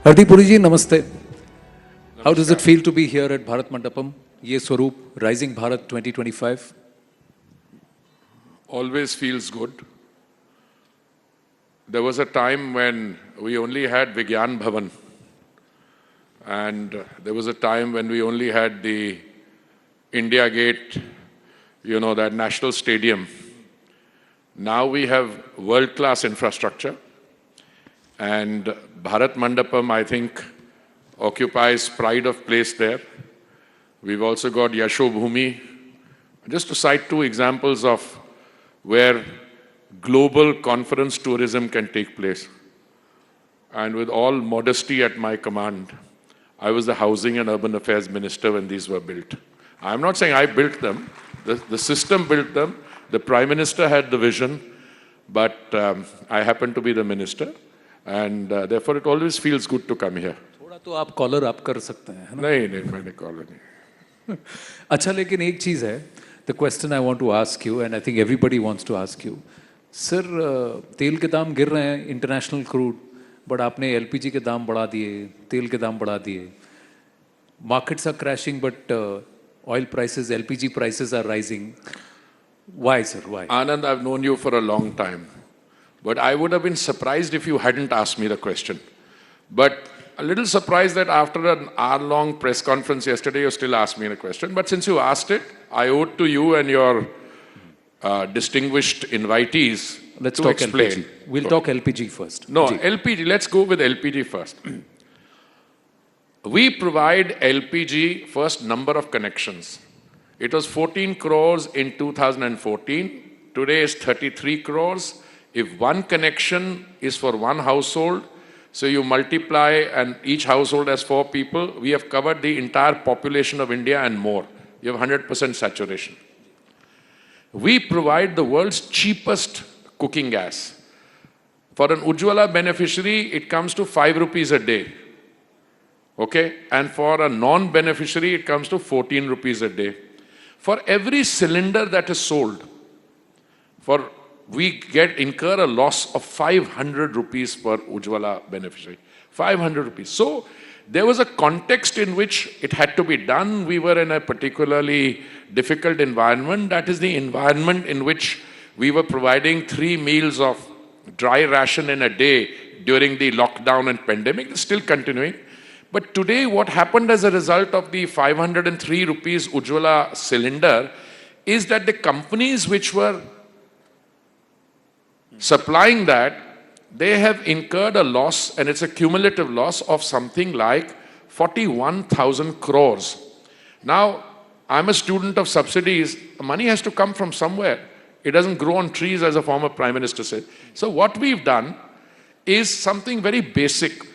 Hardipuri ji, namaste. How does it Namaskar. feel to be here at Bharat Mandapam, Ye Swaroop, Rising Bharat 2025? Always feels good. There was a time when we only had Vigyan Bhavan, and there was a time when we only had the India Gate, that national stadium. Now we have world-class infrastructure, and Bharat Mandapam, I think, occupies pride of place there. We've also got Yasho Bhumi. Just to cite two examples of where global conference tourism can take place. And with all modesty at my command, I was the Housing and Urban Affairs Minister when these were built. I'm not saying I built them. The system built them. The Prime Minister had the vision, but I happen to be the minister. And therefore, it always feels good to come here. थोड़ा तो आप collar up कर सकते हैं, है ना? नहीं, मैंने कॉलर नहीं. अच्छा, लेकिन एक चीज़ है, the question I want to ask you, and I think everybody wants to ask you, sir तेल के दाम गिर रहे हैं, इंटरनेशनल क्रूड, बट आपने एलपीजी के दाम बढ़ा दिए, तेल के दाम बढ़ा दिए. Markets are crashing, but oil prices, LPG prices are rising. Why, sir? Why? Anand, I've known you for a long time, but I would have been surprised if you hadn't asked me the question. But a little surprised that after an hour-long press conference yesterday, you still asked me the question. But since you asked it, I owe it to you and your distinguished invitees Let's to talk explain. LPG. We'll talk LPG first. No, Ji. LPG. Let's go with LPG first. We provide LPG first number of connections. It was 14 crores in 2014. Today is 33 crores. If one connection is for one household, so you multiply and each household has 4 people, we have covered the entire population of India and more. You have 100% saturation. We provide the world's cheapest cooking gas. For an Ujjwala beneficiary, it comes to 5 rupees a day. Okay? And for a non-beneficiary, it comes to 14 rupees a day. For every cylinder that is sold, we incur a loss of 500 rupees per Ujjwala beneficiary. 500 rupees. So there was a context in which it had to be done. We were in a particularly difficult environment. That is the environment in which we were providing 3 meals of dry ration in a day during the lockdown and pandemic. It's still continuing. But today, what happened as a result of the 503 rupees Ujjwala cylinder is that the companies which were supplying that, they have incurred a loss, and it's a cumulative loss of something like 41,000 crores. Now, I'm a student of subsidies. Money has to come from somewhere. It doesn't grow on trees, as a former Prime Minister said. So what we've done is something very basic.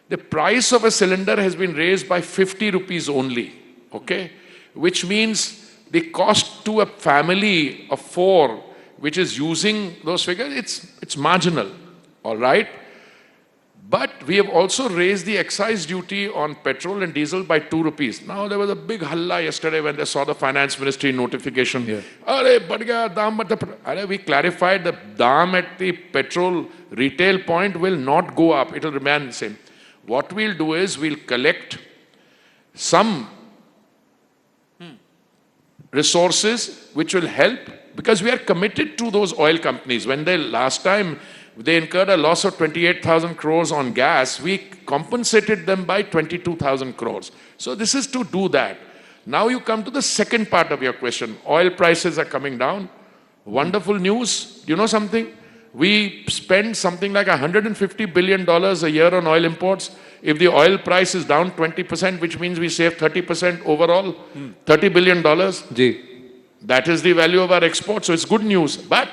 The price of a cylinder has been raised by 50 rupees only, okay? Which means the cost to a family of 4, which is using those figures, it's marginal, all right? But we have also raised the excise duty on petrol and diesel by 2 rupees. Now, there was a big halla yesterday when they saw the finance ministry notification. Yeah. We clarified the dam at the petrol retail point will not go up. It will remain the same. What we'll do is we'll collect some resources which will help, because we are committed to those oil companies. When last time they incurred a loss of 28,000 crores on gas, we compensated them by 22,000 crores. So this is to do that. Now you come to the second part of your question. Oil prices are coming down. Wonderful news. You know something? We spend something like $150 billion a year on oil imports. If the oil price is down 20%, which means we save 30% overall, $30 billion. Ji. That is the value of our exports. So it's good news. But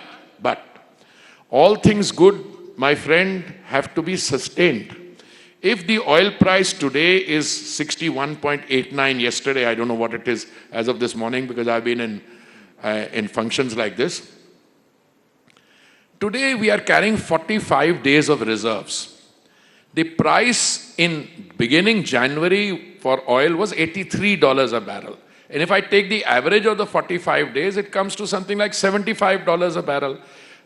all things good, my friend, have to be sustained. If the oil price today is 61.89 yesterday, I don't know what it is as of this morning because I've been in functions like this. Today, we are carrying 45 days of reserves. The price in beginning January for oil was $83 a barrel. And if I take the average of the 45 days, it comes to something like $75 a barrel.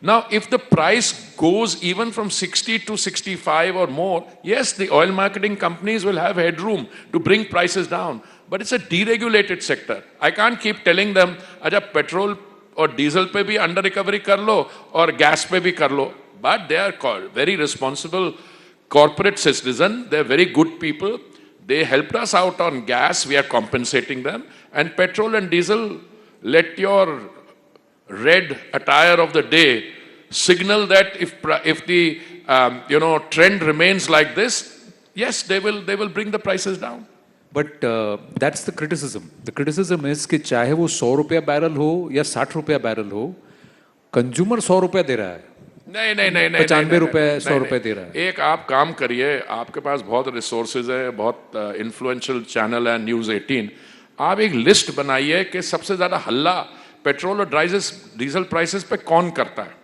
Now, if the price goes even from 60 to 65 or more, yes, the oil marketing companies will have headroom to bring prices down. But it's a deregulated sector. I can't keep telling them, acha petrol or diesel pe bhi under recovery kar lo or gas pe bhi kar lo. But they are very responsible corporate citizen. They're very good people. They helped us out on gas. We are compensating them. And petrol and diesel, let your red attire of the day signal that if the trend remains like this, yes, they will bring the prices down. But that's the criticism. The criticism is कि चाहे वो 100 रुपया barrel हो या 60 रुपया barrel हो, consumer 100 रुपया दे रहा है. नहीं 95 रुपए 100 रुपए दे रहा है. एक आप काम करिए, आपके पास बहुत रिसोर्सेज है, बहुत इन्फ्लुएंशियल चैनल है न्यूज़ 18. आप एक लिस्ट बनाइए कि सबसे ज्यादा हल्ला पेट्रोल और डीजल प्राइसेस पे कौन करता है,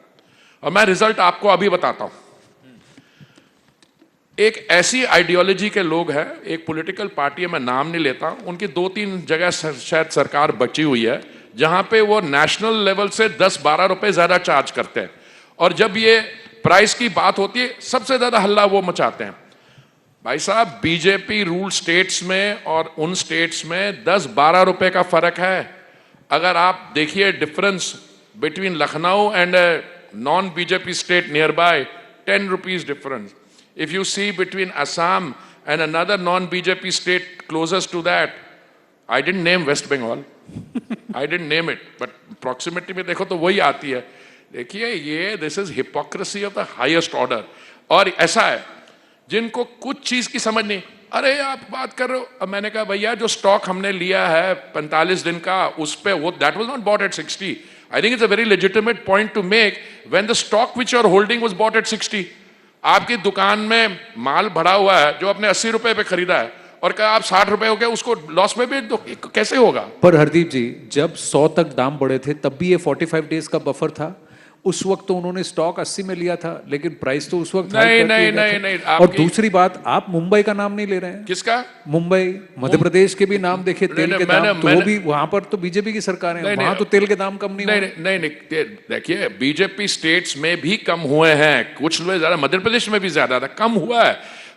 और मैं रिजल्ट आपको अभी बताता हूं. एक ऐसी आइडियोलॉजी के लोग हैं, एक पॉलिटिकल पार्टी है, मैं नाम नहीं लेता, उनकी 2-3 जगह शायद सरकार बची हुई है जहां पे वो नेशनल लेवल से 10-12 रुपए ज्यादा चार्ज करते हैं, और जब ये प्राइस की बात होती है सबसे ज्यादा हल्ला वो मचाते हैं. भाई साहब, बीजेपी रूल स्टेट्स में और उन स्टेट्स में 10-12 रुपए का फर्क है. अगर आप देखिए difference between Lucknow and non BJP state near by, 10 rupees difference. If you see between Assam and another non-BJP state closest to that, I didn't name West Bengal. I didn't name it, but proximity में देखो तो वही आती है. देखिए ये this is hypocrisy of the highest order. और ऐसा है जिनको कुछ चीज की समझ नहीं, अरे आप बात कर रहे हो. अब मैंने कहा भैया जो स्टॉक हमने लिया है 45 दिन का, उस पे वो that was not bought at 60. I think it's a very legitimate point to make when the stock which you are holding was bought at 60. आपकी दुकान में माल भरा हुआ है जो आपने 80 रुपए पे खरीदा है और कहा आप 60 रुपए हो गया, उसको लॉस में बेच दो, कैसे होगा? पर हरदीप जी, जब 100 तक दाम बढ़े थे तब भी ये 45 डेज का बफर था. उस वक्त तो उन्होंने स्टॉक 80 में लिया था, लेकिन प्राइस तो उस वक्त नहीं. और दूसरी बात, आप मुंबई का नाम नहीं ले रहे हैं. किसका? मुंबई, मध्य प्रदेश के भी नाम देखिए, तेल के दाम तो वो भी वहां पर तो बीजेपी की सरकार है, वहां तो तेल के दाम कम नहीं. नहीं, देखिए बीजेपी स्टेट्स में भी कम हुए हैं, कुछ लोग ज्यादा, मध्य प्रदेश में भी ज्यादा था, कम हुआ है.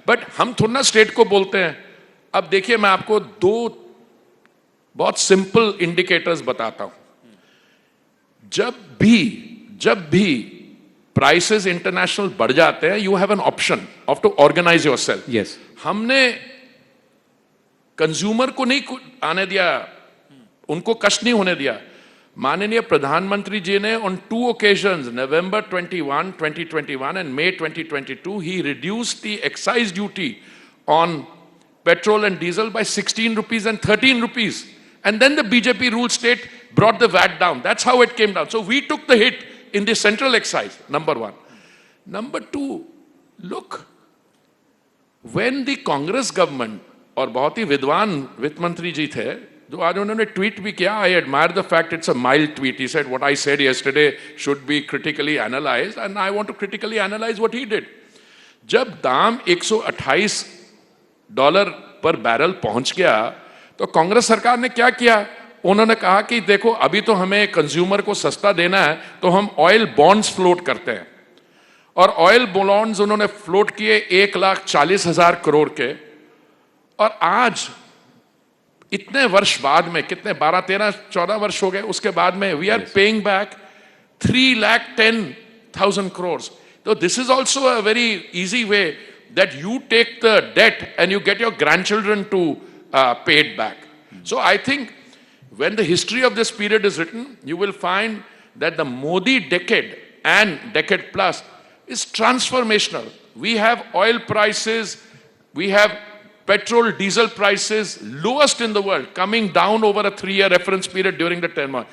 बट हम थोड़ा ना स्टेट को बोलते हैं. अब देखिए मैं आपको 2 बहुत सिंपल इंडिकेटर्स बताता हूं. जब भी प्राइसेस इंटरनेशनल बढ़ जाते हैं, you have an option of to organise yourself. Yes, हमने कंज्यूमर को नहीं आने दिया, उनको कष्ट नहीं होने दिया. माननीय प्रधानमंत्री जी ने on 2 occasions, November 21, 2021 and May 2022, he reduced the excise duty on petrol and diesel by 16 rupees and 13 rupees. And then the BJP ruled state brought the VAT down. That's how it came down. So we took the hit in the central excise, number 1. Number 2, look, when the Congress government, और बहुत ही विद्वान वित्त मंत्री जी थे, जो आज उन्होंने tweet भी किया, I admire the fact it's a mild tweet. He said, what I said yesterday should be critically analyzed, and I want to critically analyze what he did. जब दाम $128 पर बैरल पहुंच गया, तो कांग्रेस सरकार ने क्या किया? उन्होंने कहा कि देखो अभी तो हमें कंज्यूमर को सस्ता देना है, तो हम ऑयल बॉन्ड्स फ्लोट करते हैं. और ऑयल बॉन्ड्स उन्होंने फ्लोट किए 1,40,000 करोड़ के. और आज इतने वर्ष बाद में, कितने 12, 13, 14 वर्ष हो गए, उसके बाद में we are paying back 3,10,000 crore. तो this is also a very easy way that you take the debt and you get your grandchildren to pay it back. So I think when the history of this period is written, you will find that the Modi decade and decade plus is transformational. We have oil prices, we have petrol, diesel prices lowest in the world, coming down over a 3-year reference period during the turmoil.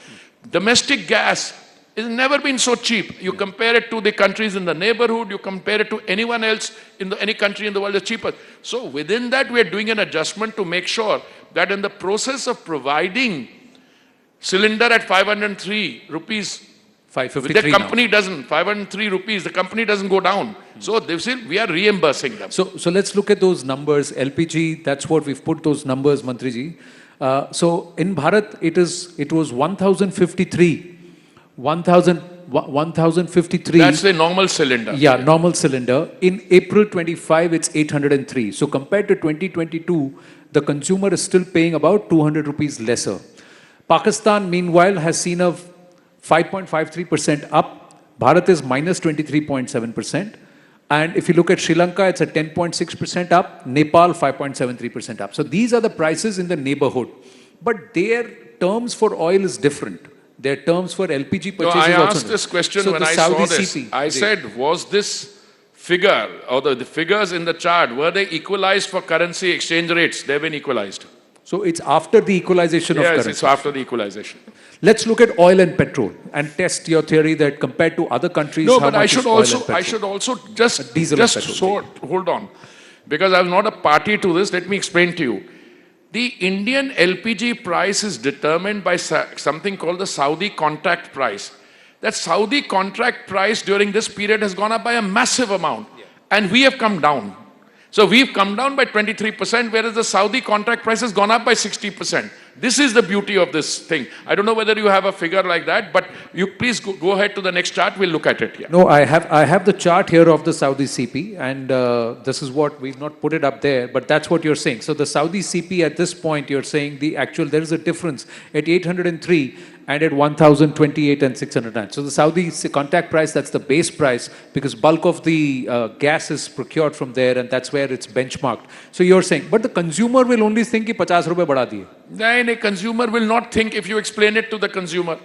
Domestic gas has never been so cheap. You compare it to the countries in the neighborhood, you compare it to anyone else in any country in the world is cheaper. So within that, we are doing an adjustment to make sure that in the process of providing cylinder at 503 rupees, 553 the company doesn't, 503 rupees, the company doesn't go down. So we are reimbursing them. So let's look at those numbers. LPG, that's what we've put those numbers, Mantri ji. So in Bharat, it was 1,053. 1,000 1053. That's the normal cylinder. Yeah, normal cylinder. In April 25, it's 803. So compared to 2022, the consumer is still paying about 200 rupees lesser. Pakistan, meanwhile, has seen a 5.53% up. Bharat is minus 23.7%. And if you look at Sri Lanka, it's a 10.6% up. Nepal, 5.73% up. So these are the prices in the neighborhood. But their terms for oil is different. Their terms for LPG So purchases I also asked different. this question So when the I Saudi saw this. CP, I said, was this figure or the figures in the chart, were they equalized for currency exchange rates? They've been equalized. So it's after the equalization of Yes, currency. it's after the equalization. Let's look at oil and petrol and test your theory that compared to other countries, No, how but I much should is oil and petrol? also just Diesel and petrol, hold on, because I'm not a party to this. Let me explain to you. The Indian LPG price is determined by something called the Saudi contract price. That Saudi contract price during this period has gone up by a massive amount, and we have come down. So we've come down by 23%, whereas the Saudi contract price has gone up by 60%. This is the beauty of this thing. I don't know whether you have a figure like that, but you please go ahead to the next chart. We'll look at it here. No, I have the chart here of the Saudi CP, and this is what we've not put it up there, but that's what you're saying. So the Saudi CP at this point, you're saying there is a difference at 803 and at 1028 and 609. So the Saudi contract price, that's the base price, because bulk of the gas is procured from there, and that's where it's benchmarked. So you're saying, but the consumer will only think कि 50 रुपए बढ़ा दिए. No, consumer will not think if you explain it to the consumer.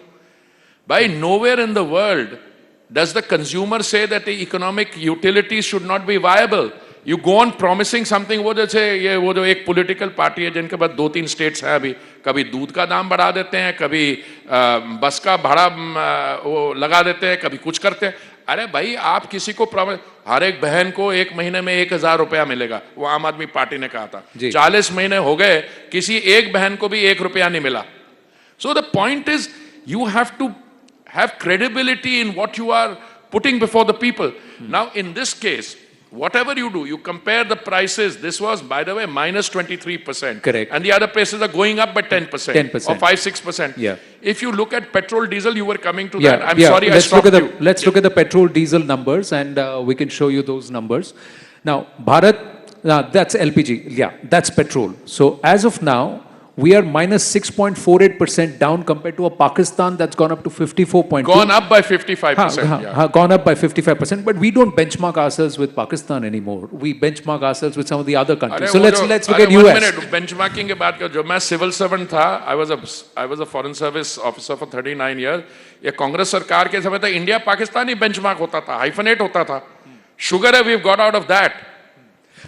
By nowhere in the world does the consumer say that the economic utilities should not be viable. You go on promising something, वो जो एक political party है जिनके पास 2-3 states हैं अभी, कभी दूध का दाम बढ़ा देते हैं, कभी बस का भाड़ा वो लगा देते हैं, कभी कुछ करते हैं. अरे भाई, आप किसी को प्रॉमिस, हर एक बहन को एक महीने में 1000 रुपया मिलेगा, वो आम आदमी पार्टी ने कहा था. 40 महीने हो गए, किसी एक बहन को भी 1 रुपया नहीं मिला. So the point is, you have to have credibility in what you are putting before the people. Now, in this case, whatever you do, you compare the prices. This was, by the way, minus 23%. Correct. And the other places are going up by 10%. 10%. Or 5-6%. Yeah. If you look at petrol, diesel, you were coming to that. I'm sorry, I stopped you. Let's look at the petrol, diesel numbers, and we can show you those numbers. Now, Bharat, that's LPG. Yeah, that's petrol. So as of now, we are minus 6.48% down compared to a Pakistan that's gone up to 54.2. Gone up by 55%. Gone up by 55%, but we don't benchmark ourselves with Pakistan anymore. We benchmark ourselves with some of the other countries. So let's look at US. 1 minute, benchmarking के बात कर, जो मैं civil servant था, I was a foreign service officer for 39 years. ये कांग्रेस सरकार के समय तक इंडिया पाकिस्तान ही benchmark होता था, hyphenate होता था. Sugar we've got out of that.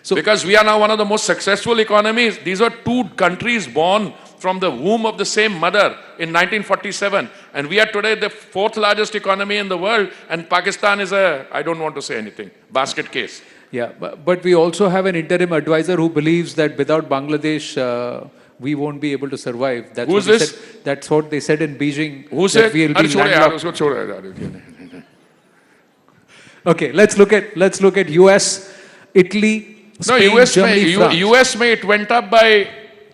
So, because we are now one of the most successful economies. These are two countries born from the womb of the same mother in 1947. And we are today the 4th largest economy in the world. And Pakistan is I don't want to say anything, basket case. Yeah, but we also have an interim advisor who believes that without Bangladesh, we won't be able to survive. That's Who's this? That's what they said in Beijing. Who said? We'll be landlocked. Okay, let's look at US, Italy, Spain, Germany, France. US it went up by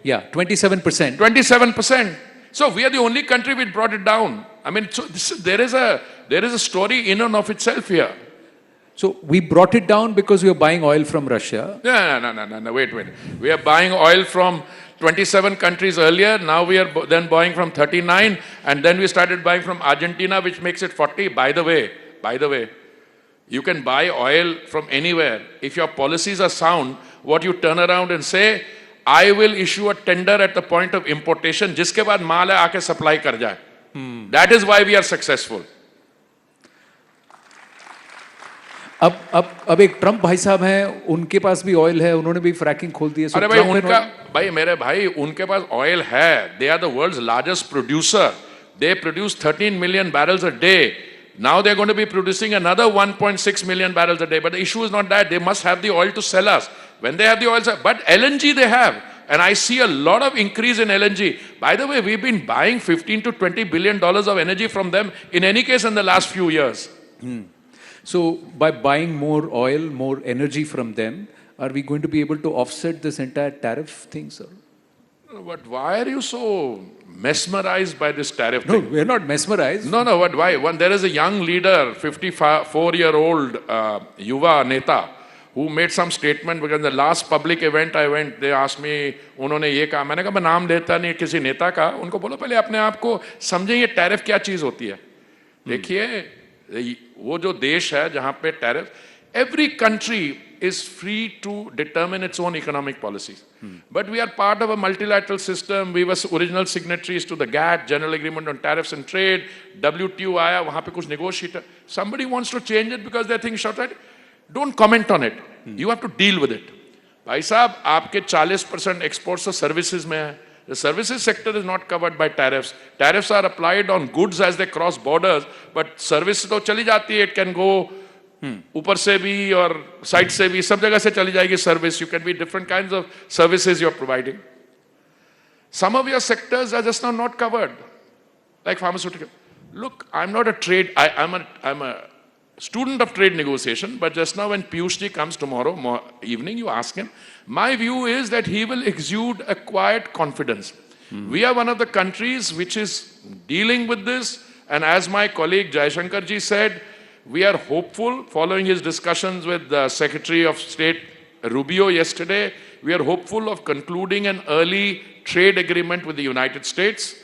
27%. 27%. So we are the only country which brought it down. I mean, so there is a story in and of itself here. So we brought it down because we were buying oil from Russia. No, wait. We are buying oil from 27 countries earlier. Now we are then buying from 39, and then we started buying from Argentina, which makes it 40. By the way, you can buy oil from anywhere. If your policies are sound, what you turn around and say, I will issue a tender at the point of importation, जिसके बाद माल है आके supply कर जाए. That is why we are successful. अब एक Trump भाई साहब हैं, उनके पास भी ऑयल है, उन्होंने भी फ्रैकिंग खोल दी है. अरे मेरे भाई उनके पास ऑयल है. They are the world's largest producer. They produce 13 million barrels a day. Now they're going to be producing another 1.6 million barrels a day. But the issue is not that. They must have the oil to sell us. When they have the oil, but LNG they have. And I see a lot of increase in LNG. By the way, we've been buying $15 to $20 billion of energy from them, in any case, in the last few years. So by buying more oil, more energy from them, are we going to be able to offset this entire tariff thing, sir? But why are you so mesmerized by this tariff No, thing? we're not mesmerized. No, but why? When there is a young leader, 54-year-old Yuva Neta, who made some statement because the last public event I went, they asked me, उन्होंने ये कहा, मैंने कहा मैं नाम लेता नहीं किसी नेता का, उनको बोलो पहले अपने आप को समझें ये टैरिफ क्या चीज होती है. देखिए वो जो देश है जहाँ पे tariff, every country is free to determine its own economic policies. But we are part of a multilateral system. We were original signatories to the GATT, General Agreement on Tariffs and Trade. WTO आया, वहाँ पे कुछ negotiate. Somebody wants to change it because they think short right. Don't comment on it. You have to deal with it. भाई साहब, आपके 40% exports of services में है. The services sector is not covered by tariffs. Tariffs are applied on goods as they cross borders, but services तो चली जाती है. It can go ऊपर से भी और साइड से भी, सब जगह से चली जाएगी service. You can be different kinds of services you're providing. Some of your sectors are just now not covered, like pharmaceutical. Look, I'm not a trade. I'm a student of trade negotiation. But just now, when Piyush ji comes tomorrow evening, you ask him. My view is that he will exude a quiet confidence. We are one of the countries which is dealing with this, and as my colleague Jaishankar ji said, we are hopeful, following his discussions with the Secretary of State Rubio yesterday, we are hopeful of concluding an early trade agreement with the United States.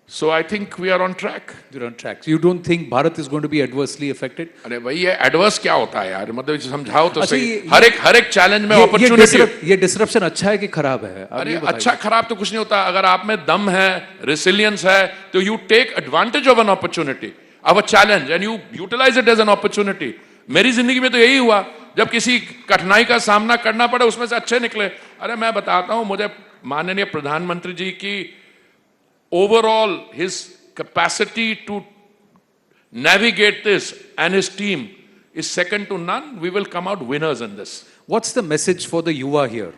So I think we are on track. You're on track. You don't think Bharat is going to be adversely affected? अरे भाई ये adverse क्या होता है यार, मतलब समझाओ तो अच्छा, सही. हर एक चैलेंज में ये अपॉर्चुनिटी. ये डिसरप्शन अच्छा है कि खराब है? अरे अच्छा खराब तो कुछ नहीं होता. अगर आप में दम है, रेसिलियंस है, तो you take advantage of an opportunity, of a challenge, and you utilise it as an opportunity. मेरी जिंदगी में तो यही हुआ, जब किसी कठिनाई का सामना करना पड़ा उसमें से अच्छे निकले. अरे मैं बताता हूं, मुझे माननीय प्रधानमंत्री जी की overall his capacity to navigate this and his team is second to none. We will come out winners in this. What's the message for the Yuva here?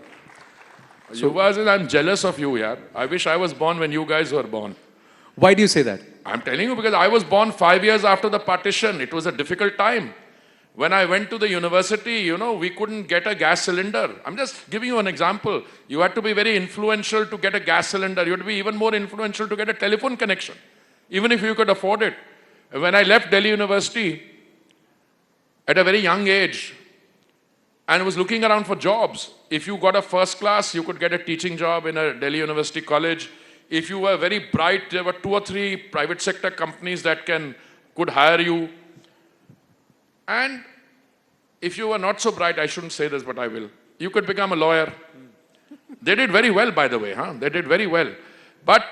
Yuva says, I'm jealous of you, yaar. I wish I was born when you guys were born. Why do you say that? I'm telling you because I was born 5 years after the partition. It was a difficult time. When I went to the university, you know, we couldn't get a gas cylinder. I'm just giving you an example. You had to be very influential to get a gas cylinder. You had to be even more influential to get a telephone connection, even if you could afford it. When I left Delhi University at a very young age and was looking around for jobs, if you got a first class, you could get a teaching job in a Delhi University college. If you were very bright, there were 2 or 3 private sector companies that could hire you. And if you were not so bright, I shouldn't say this, but I will. You could become a lawyer. They did very well, by the way. They did very well. But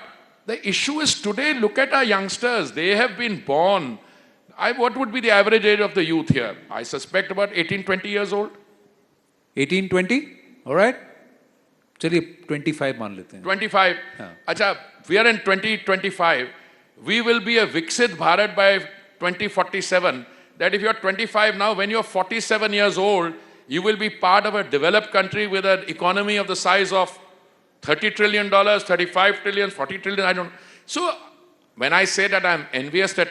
the issue is today, look at our youngsters. They have been born. What would be the average age of the youth here? I suspect about 18, 20 years old. 18, 20? All right. चलिए 25 मान लेते हैं. 25. अच्छा, we are in 2025. We will be a Viksit Bharat by 2047. That if you're 25 now, when you're 47 years old, you will be part of a developed country with an economy of the size of $30 trillion, 35 trillion, 40 trillion, I don't. So when I say that I'm envious that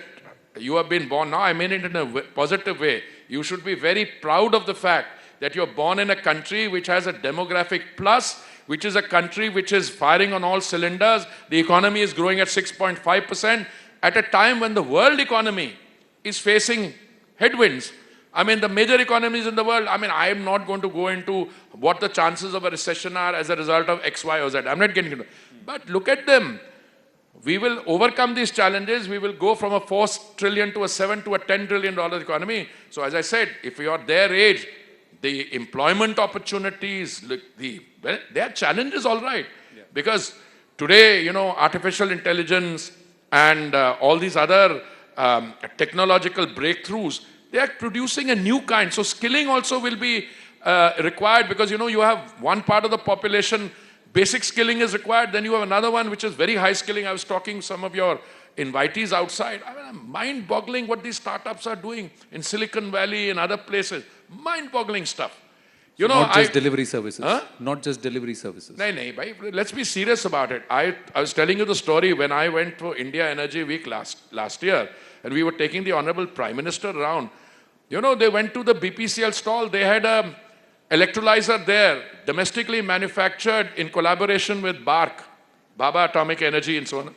you have been born now, I mean it in a positive way. You should be very proud of the fact that you're born in a country which has a demographic plus, which is a country which is firing on all cylinders. The economy is growing at 6.5% at a time when the world economy is facing headwinds. I mean, the major economies in the world, I mean, I am not going to go into what the chances of a recession are as a result of X, Y, or Z. I'm not getting into it. But look at them. We will overcome these challenges. We will go from a 4 trillion to a 7 to a $10 trillion economy. So as I said, if you're their age, the employment opportunities, there are challenges, all right. Yeah. Because today, you know, artificial intelligence and all these other technological breakthroughs, they are producing a new kind. So skilling also will be required because, you know, you have one part of the population, basic skilling is required. Then you have another one which is very high skilling. I was talking to some of your invitees outside. I mean, mind-boggling what these startups are doing in Silicon Valley and other places. Mind-boggling stuff. You know, not just delivery services. Huh? Not just delivery services. No, let's be serious about it. I was telling you the story when I went to India Energy Week last year, and we were taking the Honorable Prime Minister around. You know, they went to the BPCL stall. They had a electrolyzer there, domestically manufactured in collaboration with BARC. Baba Atomic Energy and so on,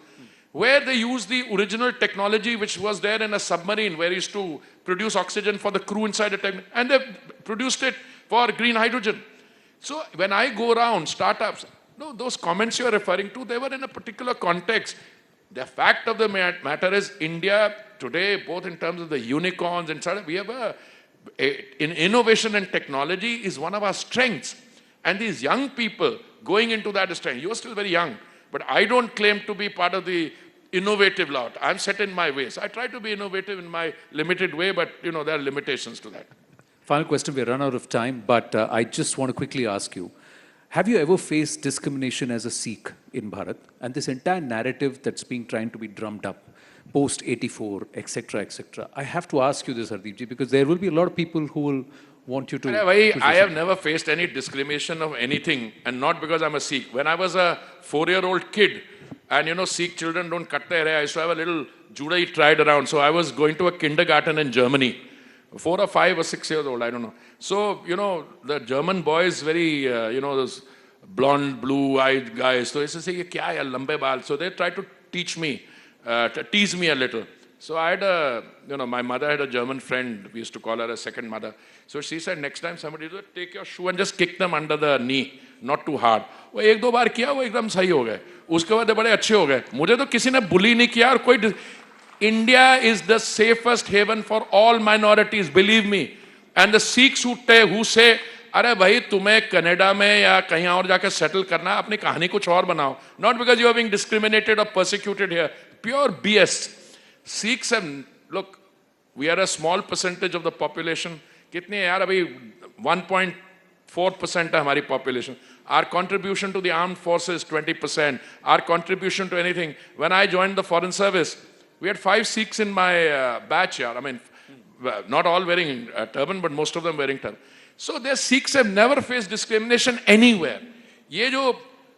where they used the original technology which was there in a submarine where used to produce oxygen for the crew inside the technology, and they produced it for green hydrogen. So when I go around startups, no, those comments you are referring to, they were in a particular context. The fact of the matter is India today, both in terms of the unicorns and startup, we have in innovation and technology is one of our strengths. And these young people going into that strength, you're still very young, but I don't claim to be part of the innovative lot. I'm set in my ways. I try to be innovative in my limited way, but there are limitations to that. Final question, we've run out of time, but I just want to quickly ask you, have you ever faced discrimination as a Sikh in Bharat? And this entire narrative that's being trying to be drummed up, post-84, etc., etc. I have to ask you this, Hardeep ji, because there will be a lot of people who will want you to... I have never faced any discrimination of anything, and not because I'm a Sikh. When I was a 4-year-old kid, and Sikh children don't cut their hair, I used to have a little Judai tied around. So I was going to a kindergarten in Germany. 4 or 5 or 6 years old, I don't know. So, the German boys, very, those blonde, blue-eyed guys. So they say, ye kya hai, lambe baal. So they try to teach me, to tease me a little. So I had my mother had a German friend. We used to call her a second mother. So she said, next time somebody does it, take your shoe and just kick them under the knee, not too hard. वो एक दो बार किया, वो एकदम सही हो गए. उसके बाद बड़े अच्छे हो गए. मुझे तो किसी ने बुली नहीं किया और कोई India is the safest haven for all minorities, believe me. And the Sikhs who say, अरे भाई तुम्हें कनाडा में या कहीं और जाकर सेटल करना है, अपनी कहानी कुछ और बनाओ. Not because you are being discriminated or persecuted here. Pure BS. Sikhs have, look, we are a small percentage of the population. कितने हैं यार अभी 1.4% है हमारी population. Our contribution to the armed forces 20%. Our contribution to anything. When I joined the foreign service, we had 5 Sikhs in my batch. I mean, not all wearing turban, but most of them wearing turban. So their Sikhs have never faced discrimination anywhere. ये जो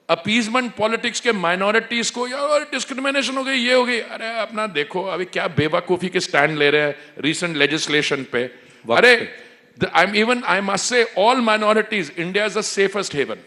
appeasement politics के minorities को यार discrimination हो गई, ये हो गई. अरे अपना देखो अभी क्या बेवकूफी के stand ले रहे हैं recent legislation पे. अरे I must say all minorities, India is the safest haven.